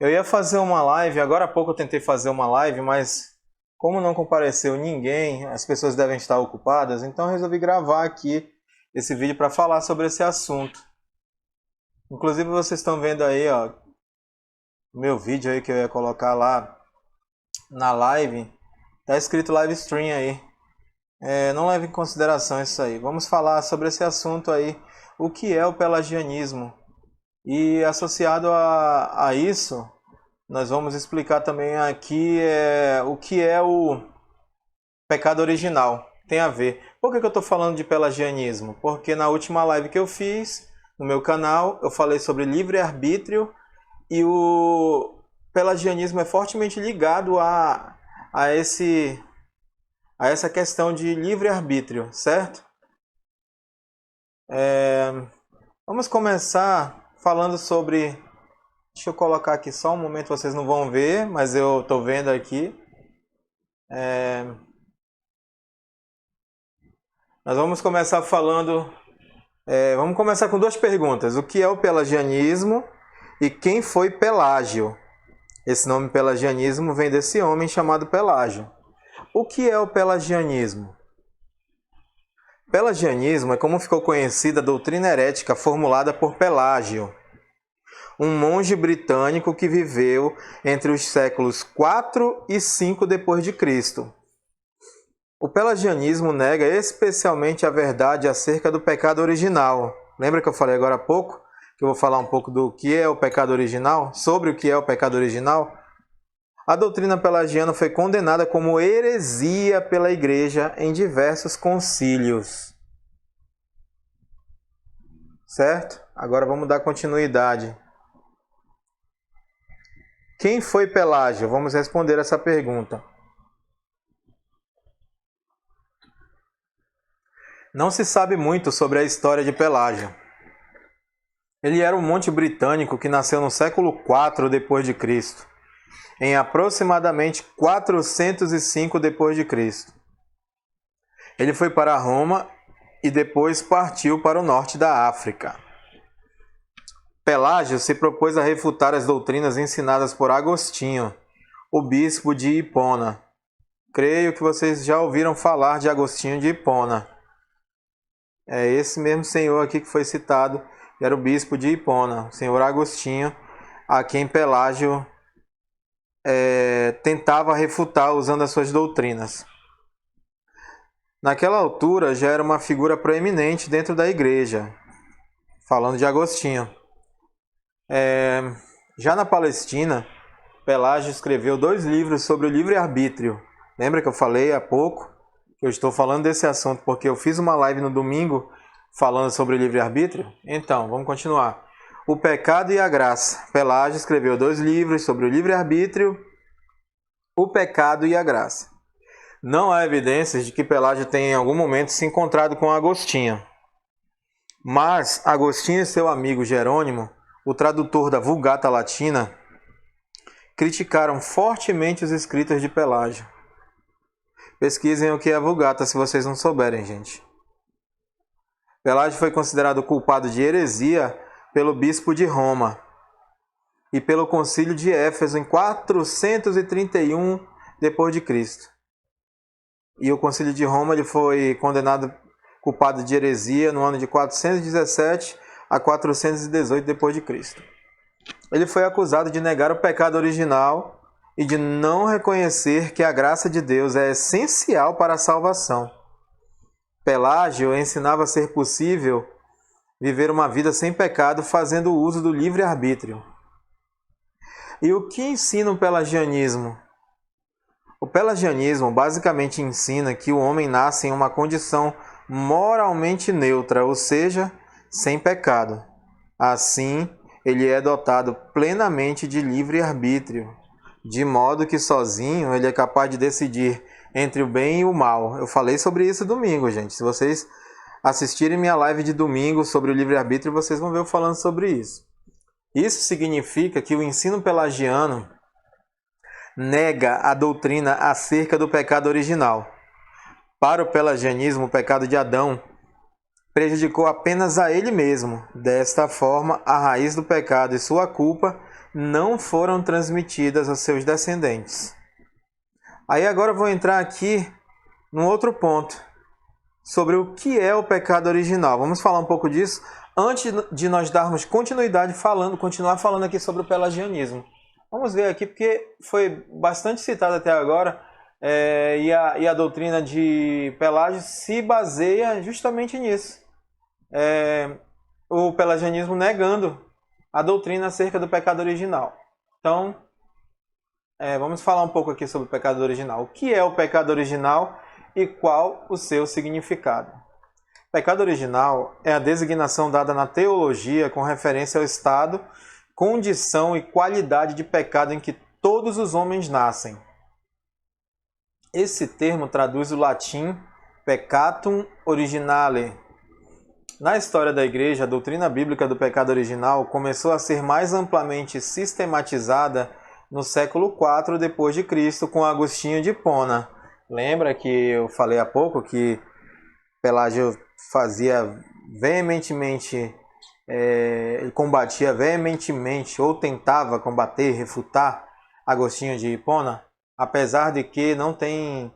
Eu ia fazer uma live, agora há pouco eu tentei fazer uma live, mas como não compareceu ninguém, as pessoas devem estar ocupadas, então eu resolvi gravar aqui esse vídeo para falar sobre esse assunto. Inclusive vocês estão vendo aí, ó, o meu vídeo aí que eu ia colocar lá na live, tá escrito live stream aí. Não leve em consideração isso aí. Vamos falar sobre esse assunto aí, o que é o pelagianismo. E associado a isso, nós vamos explicar também aqui o que é o pecado original. Tem a ver. Por que eu estou falando de pelagianismo? Porque na última live que eu fiz no meu canal, eu falei sobre livre-arbítrio e o pelagianismo é fortemente ligado a, esse, a essa questão de livre-arbítrio, certo? Vamos começar falando sobre... Deixa eu colocar aqui só um momento, vocês não vão ver, mas eu estou vendo aqui. Nós vamos começar falando... vamos começar com duas perguntas. O que é o pelagianismo e quem foi Pelágio? Esse nome pelagianismo vem desse homem chamado Pelágio. O que é o pelagianismo? Pelagianismo é como ficou conhecida a doutrina herética formulada por Pelágio, um monge britânico que viveu entre os séculos 4 e 5 depois de Cristo. O pelagianismo nega especialmente a verdade acerca do pecado original. Lembra que eu falei agora há pouco que eu vou falar um pouco do que é o pecado original, sobre o que é o pecado original? A doutrina pelagiana foi condenada como heresia pela Igreja em diversos concílios. Certo? Agora vamos dar continuidade. Quem foi Pelágio? Vamos responder essa pergunta. Não se sabe muito sobre a história de Pelágio. Ele era um monge britânico que nasceu no século IV depois de Cristo, em aproximadamente 405 depois de Cristo. Ele foi para Roma e depois partiu para o norte da África. Pelágio se propôs a refutar as doutrinas ensinadas por Agostinho, o bispo de Hipona. Creio que vocês já ouviram falar de Agostinho de Hipona. É esse mesmo senhor aqui que foi citado, que era o bispo de Hipona, o senhor Agostinho, a quem Pelágio tentava refutar usando as suas doutrinas. Naquela altura já era uma figura proeminente dentro da igreja, falando de Agostinho. Já na Palestina, Pelágio escreveu 2 livros sobre o livre-arbítrio. Lembra que eu falei há pouco que eu estou falando desse assunto porque eu fiz uma live no domingo falando sobre o livre-arbítrio? Então, vamos continuar. O Pecado e a Graça. Pelágio escreveu 2 livros sobre o livre-arbítrio, o Pecado e a Graça. Não há evidências de que Pelágio tenha em algum momento se encontrado com Agostinho. Mas Agostinho e seu amigo Jerônimo, o tradutor da Vulgata Latina, criticaram fortemente os escritos de Pelágio. Pesquisem o que é a Vulgata se vocês não souberem, gente. Pelágio foi considerado culpado de heresia pelo bispo de Roma e pelo concílio de Éfeso em 431 depois de Cristo. E o concílio de Roma ele foi condenado culpado de heresia no ano de 417 a 418 depois de Cristo. Ele foi acusado de negar o pecado original e de não reconhecer que a graça de Deus é essencial para a salvação. Pelágio ensinava a ser possível viver uma vida sem pecado fazendo uso do livre-arbítrio. E o que ensina o pelagianismo? O pelagianismo basicamente ensina que o homem nasce em uma condição moralmente neutra, ou seja, sem pecado. Assim, ele é dotado plenamente de livre-arbítrio, de modo que sozinho ele é capaz de decidir entre o bem e o mal. Eu falei sobre isso domingo, gente. Se vocês assistirem minha live de domingo sobre o livre-arbítrio, vocês vão ver eu falando sobre isso. Isso significa que o ensino pelagiano nega a doutrina acerca do pecado original. Para o pelagianismo, o pecado de Adão prejudicou apenas a ele mesmo. Desta forma, a raiz do pecado e sua culpa não foram transmitidas aos seus descendentes. Aí agora eu vou entrar aqui num outro ponto, sobre o que é o pecado original. Vamos falar um pouco disso antes de nós darmos continuidade continuar falando aqui sobre o pelagianismo. Vamos ver aqui, porque foi bastante citado até agora, e a doutrina de Pelágio se baseia justamente nisso. O pelagianismo negando a doutrina acerca do pecado original. Então, vamos falar um pouco aqui sobre o pecado original. O que é o pecado original e qual o seu significado? Pecado original é a designação dada na teologia com referência ao estado, condição e qualidade de pecado em que todos os homens nascem. Esse termo traduz o latim peccatum originale. Na história da Igreja, a doutrina bíblica do pecado original começou a ser mais amplamente sistematizada no século IV depois de Cristo com Agostinho de Hipona. Lembra que eu falei há pouco que Pelágio fazia veementemente, combatia veementemente ou tentava combater, refutar Agostinho de Hipona, apesar de que não tem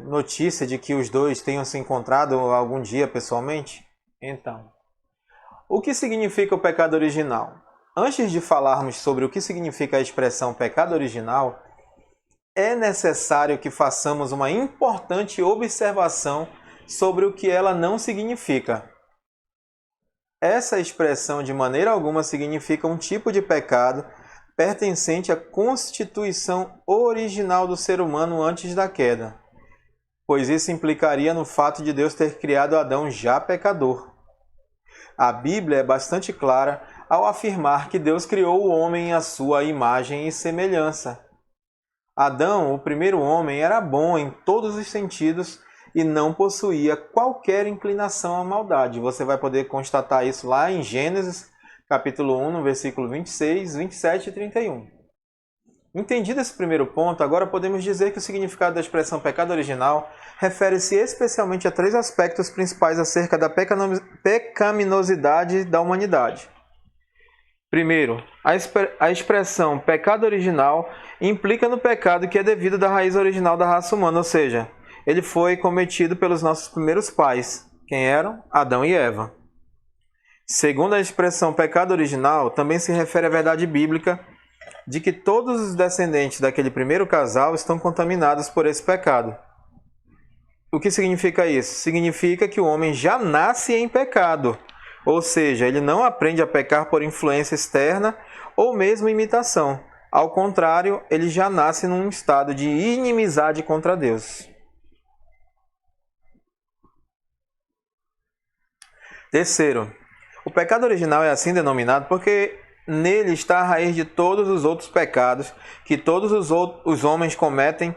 notícia de que os dois tenham se encontrado algum dia pessoalmente? Então, o que significa o pecado original? Antes de falarmos sobre o que significa a expressão pecado original, é necessário que façamos uma importante observação sobre o que ela não significa. Essa expressão de maneira alguma significa um tipo de pecado pertencente à constituição original do ser humano antes da queda, pois isso implicaria no fato de Deus ter criado Adão já pecador. A Bíblia é bastante clara ao afirmar que Deus criou o homem à sua imagem e semelhança. Adão, o primeiro homem, era bom em todos os sentidos e não possuía qualquer inclinação à maldade. Você vai poder constatar isso lá em Gênesis, capítulo 1, no versículo 26, 27 e 31. Entendido esse primeiro ponto, agora podemos dizer que o significado da expressão pecado original refere-se especialmente a 3 aspectos principais acerca da pecaminosidade da humanidade. Primeiro, a expressão pecado original implica no pecado que é devido da raiz original da raça humana, ou seja, ele foi cometido pelos nossos primeiros pais. Quem eram? Adão e Eva. Segundo a expressão pecado original, também se refere à verdade bíblica de que todos os descendentes daquele primeiro casal estão contaminados por esse pecado. O que significa isso? Significa que o homem já nasce em pecado, ou seja, ele não aprende a pecar por influência externa ou mesmo imitação. Ao contrário, ele já nasce num estado de inimizade contra Deus. Terceiro, o pecado original é assim denominado porque nele está a raiz de todos os outros pecados que todos os homens cometem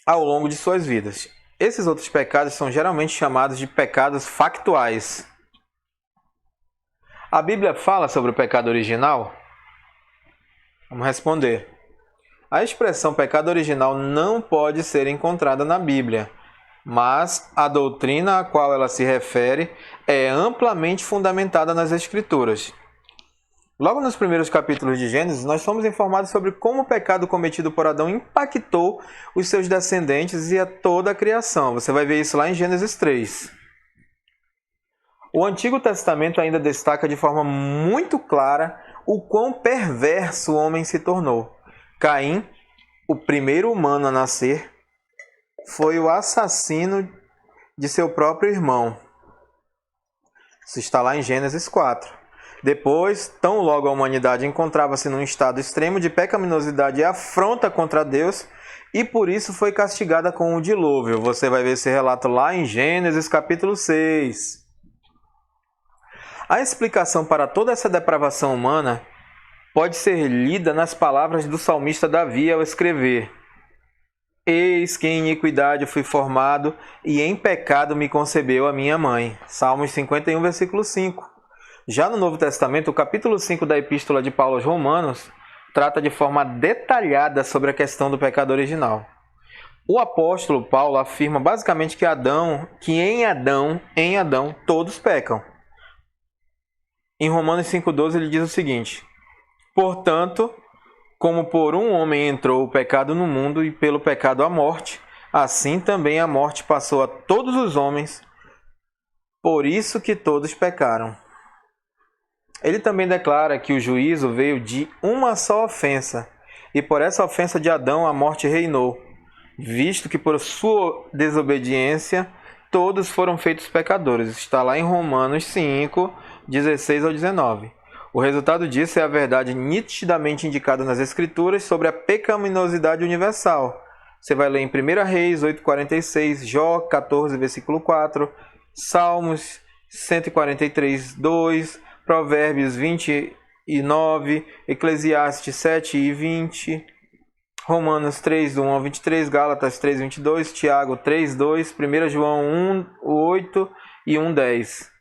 ao longo de suas vidas. Esses outros pecados são geralmente chamados de pecados factuais. A Bíblia fala sobre o pecado original? Vamos responder. A expressão pecado original não pode ser encontrada na Bíblia, mas a doutrina a qual ela se refere é amplamente fundamentada nas Escrituras. Logo nos primeiros capítulos de Gênesis, nós somos informados sobre como o pecado cometido por Adão impactou os seus descendentes e a toda a criação. Você vai ver isso lá em Gênesis 3. O Antigo Testamento ainda destaca de forma muito clara o quão perverso o homem se tornou. Caim, o primeiro humano a nascer, foi o assassino de seu próprio irmão. Isso está lá em Gênesis 4. Depois, tão logo a humanidade encontrava-se num estado extremo de pecaminosidade e afronta contra Deus, e por isso foi castigada com o dilúvio. Você vai ver esse relato lá em Gênesis capítulo 6. A explicação para toda essa depravação humana pode ser lida nas palavras do salmista Davi ao escrever: Eis que em iniquidade fui formado, e em pecado me concebeu a minha mãe. Salmos 51, versículo 5. Já no Novo Testamento, o capítulo 5 da Epístola de Paulo aos Romanos trata de forma detalhada sobre a questão do pecado original. O apóstolo Paulo afirma basicamente que em Adão todos pecam. Em Romanos 5,12 ele diz o seguinte: portanto, como por um homem entrou o pecado no mundo e pelo pecado a morte, assim também a morte passou a todos os homens, por isso que todos pecaram. Ele também declara que o juízo veio de uma só ofensa, e por essa ofensa de Adão a morte reinou, visto que por sua desobediência todos foram feitos pecadores. Está lá em Romanos 5, 16 ao 19. O resultado disso é a verdade nitidamente indicada nas Escrituras sobre a pecaminosidade universal. Você vai ler em 1 Reis 8,46, Jó 14, versículo 4, Salmos 143, 2, Provérbios 29, Eclesiastes 7 e 20, Romanos 3, 1 ao 23, Gálatas 3, 22, Tiago 3, 2, 1 João 1, 8 e 1, 10.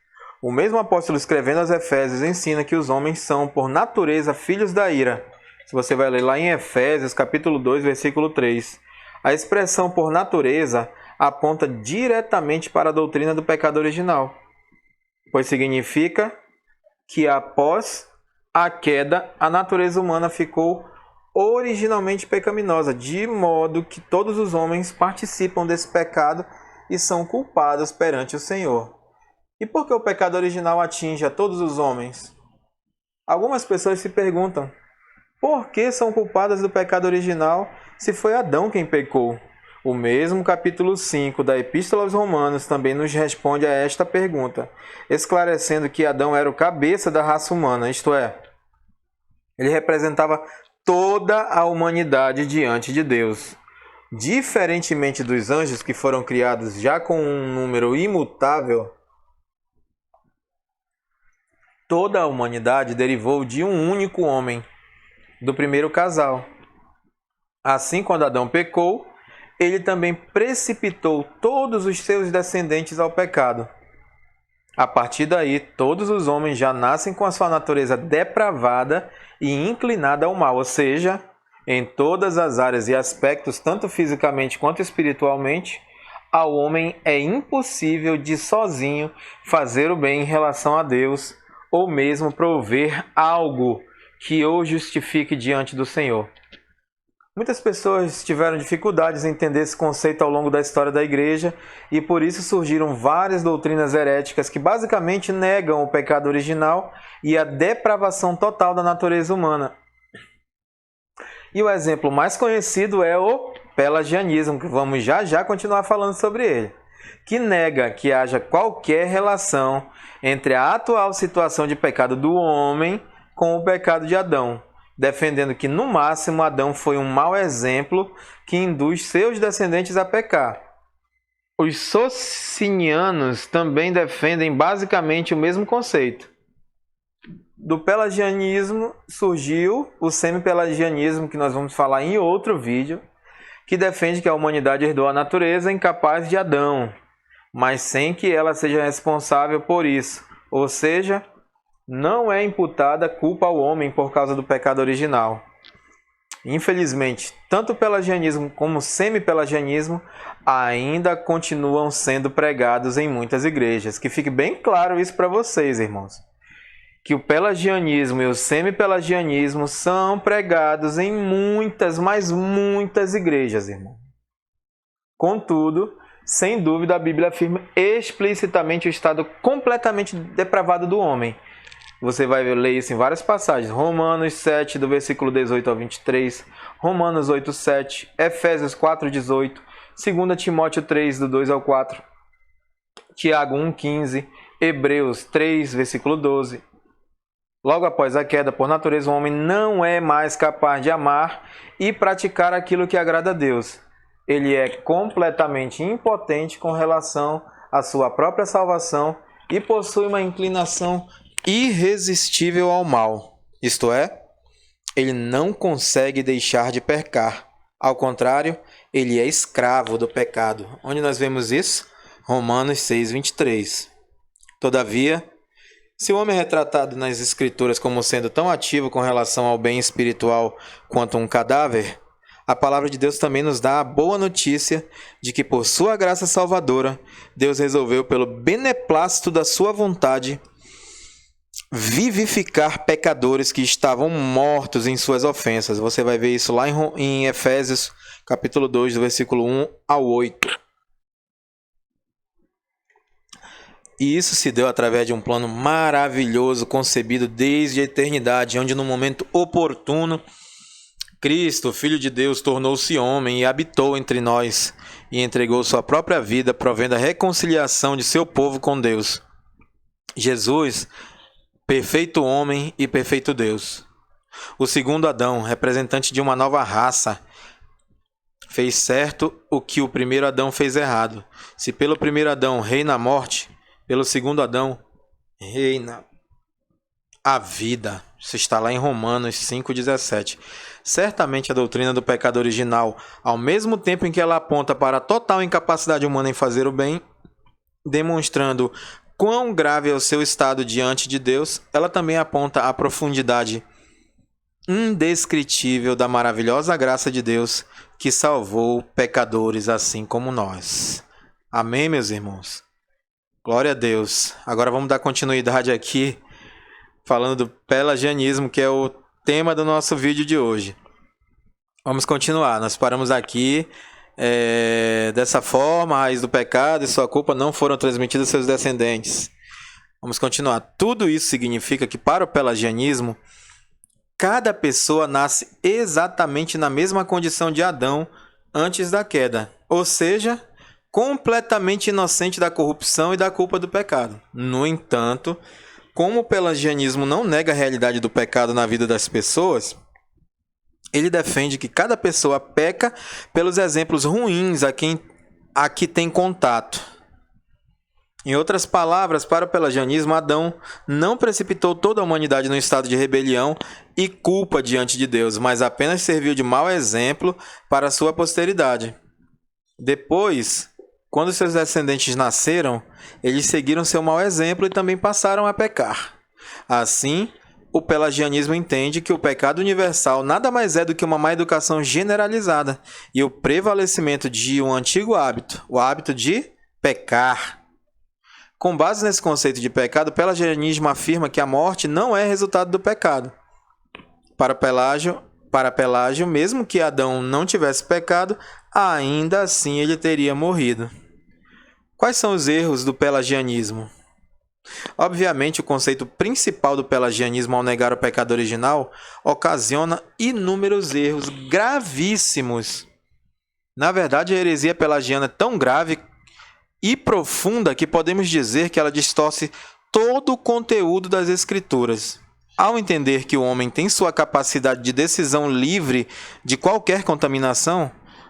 O mesmo apóstolo escrevendo aos Efésios ensina que os homens são, por natureza, filhos da ira. Se você vai ler lá em Efésios, capítulo 2, versículo 3. A expressão por natureza aponta diretamente para a doutrina do pecado original, pois significa que após a queda, a natureza humana ficou originalmente pecaminosa, de modo que todos os homens participam desse pecado e são culpados perante o Senhor. E por que o pecado original atinge a todos os homens? Algumas pessoas se perguntam: por que são culpadas do pecado original se foi Adão quem pecou? O mesmo capítulo 5 da Epístola aos Romanos também nos responde a esta pergunta, esclarecendo que Adão era o cabeça da raça humana, isto é, ele representava toda a humanidade diante de Deus. Diferentemente dos anjos que foram criados já com um número imutável, toda a humanidade derivou de um único homem, do primeiro casal. Assim, quando Adão pecou, ele também precipitou todos os seus descendentes ao pecado. A partir daí, todos os homens já nascem com a sua natureza depravada e inclinada ao mal, ou seja, em todas as áreas e aspectos, tanto fisicamente quanto espiritualmente, ao homem é impossível de sozinho fazer o bem em relação a Deus, ou mesmo prover algo que o justifique diante do Senhor. Muitas pessoas tiveram dificuldades em entender esse conceito ao longo da história da igreja e por isso surgiram várias doutrinas heréticas que basicamente negam o pecado original e a depravação total da natureza humana. E o exemplo mais conhecido é o pelagianismo, que vamos já continuar falando sobre ele, que nega que haja qualquer relação entre a atual situação de pecado do homem com o pecado de Adão, defendendo que, no máximo, Adão foi um mau exemplo que induz seus descendentes a pecar. Os socinianos também defendem basicamente o mesmo conceito. Do pelagianismo surgiu o semi-pelagianismo, que nós vamos falar em outro vídeo, que defende que a humanidade herdou a natureza incapaz de Adão, mas sem que ela seja responsável por isso, ou seja, não é imputada culpa ao homem por causa do pecado original. Infelizmente, tanto o pelagianismo como o semi-pelagianismo ainda continuam sendo pregados em muitas igrejas. Que fique bem claro isso para vocês, irmãos. Que o pelagianismo e o semi-pelagianismo são pregados em muitas, mas muitas igrejas, irmão. Contudo, sem dúvida, a Bíblia afirma explicitamente o estado completamente depravado do homem. Você vai ler isso em várias passagens. Romanos 7, do versículo 18 ao 23, Romanos 8, 7, Efésios 4, 18, 2 Timóteo 3, do 2 ao 4, Tiago 1, 15, Hebreus 3, versículo 12. Logo após a queda, por natureza, o homem não é mais capaz de amar e praticar aquilo que agrada a Deus. Ele é completamente impotente com relação à sua própria salvação e possui uma inclinação irresistível ao mal. Isto é, ele não consegue deixar de pecar. Ao contrário, ele é escravo do pecado. Onde nós vemos isso? Romanos 6, 23. Todavia, se o homem é retratado nas Escrituras como sendo tão ativo com relação ao bem espiritual quanto um cadáver, a palavra de Deus também nos dá a boa notícia de que, por sua graça salvadora, Deus resolveu, pelo beneplácito da sua vontade, vivificar pecadores que estavam mortos em suas ofensas. Você vai ver isso lá em Efésios, capítulo 2, do versículo 1 ao 8. E isso se deu através de um plano maravilhoso, concebido desde a eternidade, onde no momento oportuno, Cristo, Filho de Deus, tornou-se homem e habitou entre nós, e entregou sua própria vida, provendo a reconciliação de seu povo com Deus. Jesus, perfeito homem e perfeito Deus. O segundo Adão, representante de uma nova raça, fez certo o que o primeiro Adão fez errado. Se pelo primeiro Adão reina a morte, pelo segundo Adão reina a vida. Isso está lá em Romanos 5,17. Certamente a doutrina do pecado original, ao mesmo tempo em que ela aponta para a total incapacidade humana em fazer o bem, demonstrando quão grave é o seu estado diante de Deus, ela também aponta a profundidade indescritível da maravilhosa graça de Deus que salvou pecadores assim como nós. Amém, meus irmãos? Glória a Deus. Agora vamos dar continuidade aqui, falando do pelagianismo, que é o tema do nosso vídeo de hoje. Vamos continuar. Nós paramos aqui. Dessa forma, a raiz do pecado e sua culpa não foram transmitidas aos seus descendentes. Vamos continuar. Tudo isso significa que, para o pelagianismo, cada pessoa nasce exatamente na mesma condição de Adão antes da queda, ou seja, completamente inocente da corrupção e da culpa do pecado. No entanto, como o pelagianismo não nega a realidade do pecado na vida das pessoas, ele defende que cada pessoa peca pelos exemplos ruins a que tem contato. Em outras palavras, para o pelagianismo, Adão não precipitou toda a humanidade no estado de rebelião e culpa diante de Deus, mas apenas serviu de mau exemplo para a sua posteridade. Depois, quando seus descendentes nasceram, eles seguiram seu mau exemplo e também passaram a pecar. Assim, o pelagianismo entende que o pecado universal nada mais é do que uma má educação generalizada e o prevalecimento de um antigo hábito, o hábito de pecar. Com base nesse conceito de pecado, o pelagianismo afirma que a morte não é resultado do pecado. Para Pelágio, mesmo que Adão não tivesse pecado, ainda assim ele teria morrido. Quais são os erros do pelagianismo? Obviamente, o conceito principal do pelagianismo ao negar o pecado original ocasiona inúmeros erros gravíssimos. Na verdade, a heresia pelagiana é tão grave e profunda que podemos dizer que ela distorce todo o conteúdo das Escrituras. Ao entender que o homem tem sua capacidade de decisão livre de qualquer contaminação,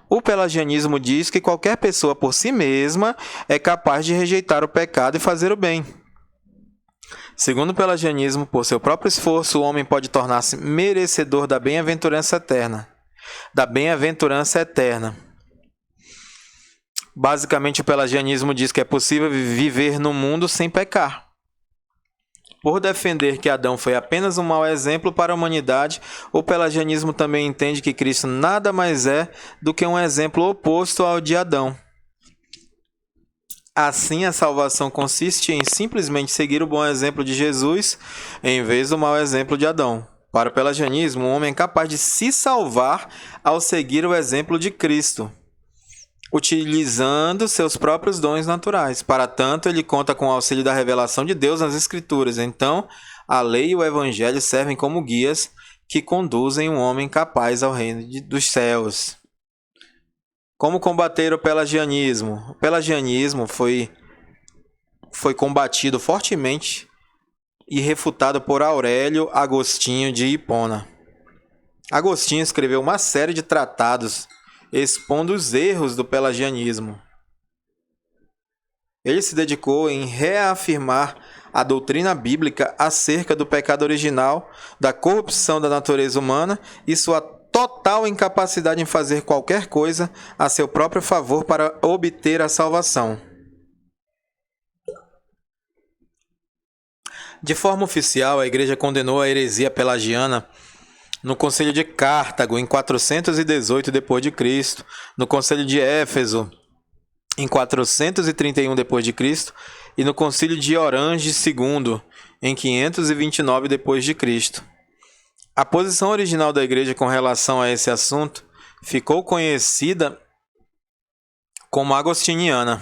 o pelagianismo diz que qualquer pessoa por si mesma é capaz de rejeitar o pecado e fazer o bem. Segundo o pelagianismo, por seu próprio esforço, o homem pode tornar-se merecedor da bem-aventurança eterna. Basicamente, o pelagianismo diz que é possível viver no mundo sem pecar. Por defender que Adão foi apenas um mau exemplo para a humanidade, o pelagianismo também entende que Cristo nada mais é do que um exemplo oposto ao de Adão. Assim, a salvação consiste em simplesmente seguir o bom exemplo de Jesus em vez do mau exemplo de Adão. Para o pelagianismo, o homem é capaz de se salvar ao seguir o exemplo de Cristo, utilizando seus próprios dons naturais. Para tanto, ele conta com o auxílio da revelação de Deus nas Escrituras. Então, a lei e o Evangelho servem como guias que conduzem um homem capaz ao reino dos céus. Como combater o pelagianismo? O pelagianismo foi combatido fortemente e refutado por Aurélio Agostinho de Hipona. Agostinho escreveu uma série de tratados expondo os erros do pelagianismo. Ele se dedicou em reafirmar a doutrina bíblica acerca do pecado original, da corrupção da natureza humana e sua total incapacidade em fazer qualquer coisa a seu próprio favor para obter a salvação. De forma oficial, a Igreja condenou a heresia pelagiana no Concílio de Cartago, em 418 d.C., no Concílio de Éfeso, em 431 d.C., e no Concílio de Orange II, em 529 d.C. A posição original da Igreja com relação a esse assunto ficou conhecida como agostiniana.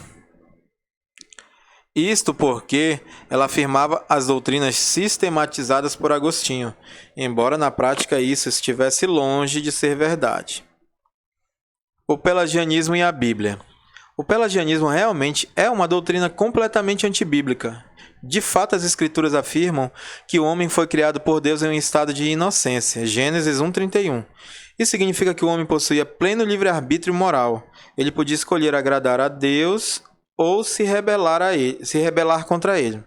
Isto porque ela afirmava as doutrinas sistematizadas por Agostinho, embora na prática isso estivesse longe de ser verdade. O pelagianismo e a Bíblia. O pelagianismo realmente é uma doutrina completamente antibíblica. De fato, as Escrituras afirmam que o homem foi criado por Deus em um estado de inocência. Gênesis 1:31. Isso significa que o homem possuía pleno livre-arbítrio moral. Ele podia escolher agradar a Deus ou se rebelar contra ele.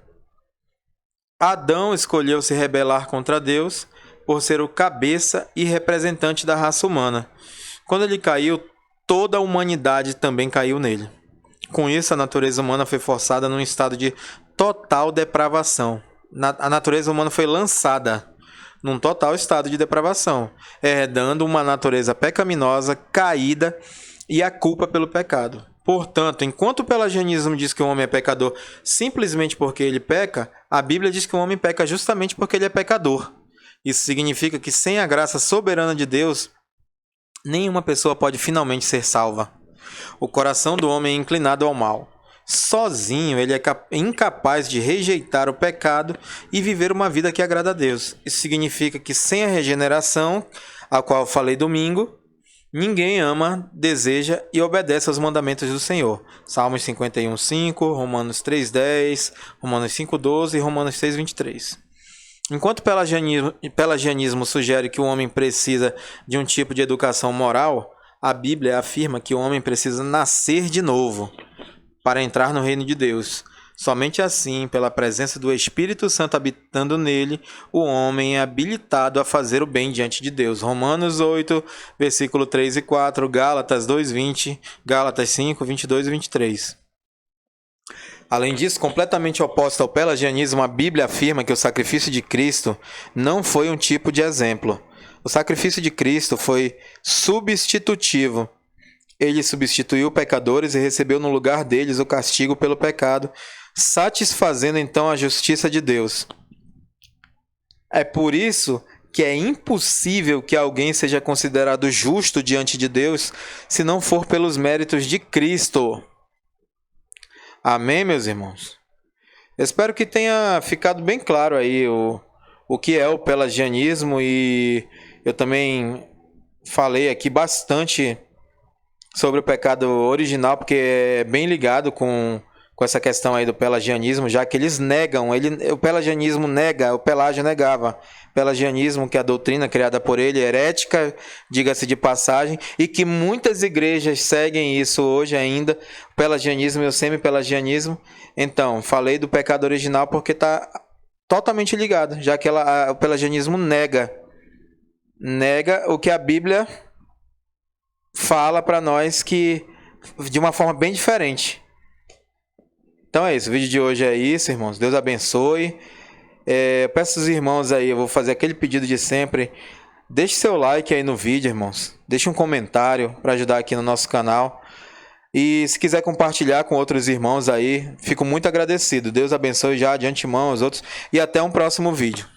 Adão escolheu se rebelar contra Deus por ser o cabeça e representante da raça humana. Quando ele caiu, toda a humanidade também caiu nele. Com isso, a natureza humana foi forçada num estado de total depravação. A natureza humana foi lançada num total estado de depravação, herdando uma natureza pecaminosa, caída e a culpa pelo pecado. Portanto, enquanto o pelagianismo diz que o homem é pecador simplesmente porque ele peca, a Bíblia diz que o homem peca justamente porque ele é pecador. Isso significa que sem a graça soberana de Deus, nenhuma pessoa pode finalmente ser salva. O coração do homem é inclinado ao mal. Sozinho, ele é incapaz de rejeitar o pecado e viver uma vida que agrada a Deus. Isso significa que sem a regeneração, a qual eu falei domingo, ninguém ama, deseja e obedece aos mandamentos do Senhor. Salmos 51:5, Romanos 3:10, Romanos 5:12 e Romanos 6:23. Enquanto o pelagianismo sugere que o homem precisa de um tipo de educação moral, a Bíblia afirma que o homem precisa nascer de novo para entrar no reino de Deus. Somente assim, pela presença do Espírito Santo habitando nele, o homem é habilitado a fazer o bem diante de Deus. Romanos 8, versículo 3 e 4, Gálatas 2:20, Gálatas 5, 22 e 23. Além disso, completamente oposta ao pelagianismo, a Bíblia afirma que o sacrifício de Cristo não foi um tipo de exemplo. O sacrifício de Cristo foi substitutivo. Ele substituiu pecadores e recebeu no lugar deles o castigo pelo pecado, satisfazendo então a justiça de Deus. É por isso que é impossível que alguém seja considerado justo diante de Deus se não for pelos méritos de Cristo. Amém, meus irmãos? Eu espero que tenha ficado bem claro aí o que é o pelagianismo, e eu também falei aqui bastante sobre o pecado original, porque é bem ligado com essa questão aí do pelagianismo, já que eles negam, o pelagianismo nega, o Pelágio negava. Pelagianismo, que é a doutrina criada por ele, herética, diga-se de passagem, e que muitas igrejas seguem isso hoje ainda, o pelagianismo e o semi-pelagianismo. Então, falei do pecado original porque está totalmente ligado, já que o pelagianismo nega o que a Bíblia fala para nós, que de uma forma bem diferente. Então é isso, o vídeo de hoje é isso, irmãos. Deus abençoe. Peço aos irmãos aí, eu vou fazer aquele pedido de sempre. Deixe seu like aí no vídeo, irmãos. Deixe um comentário para ajudar aqui no nosso canal. E se quiser compartilhar com outros irmãos aí, fico muito agradecido. Deus abençoe já de antemão os outros. E até um próximo vídeo.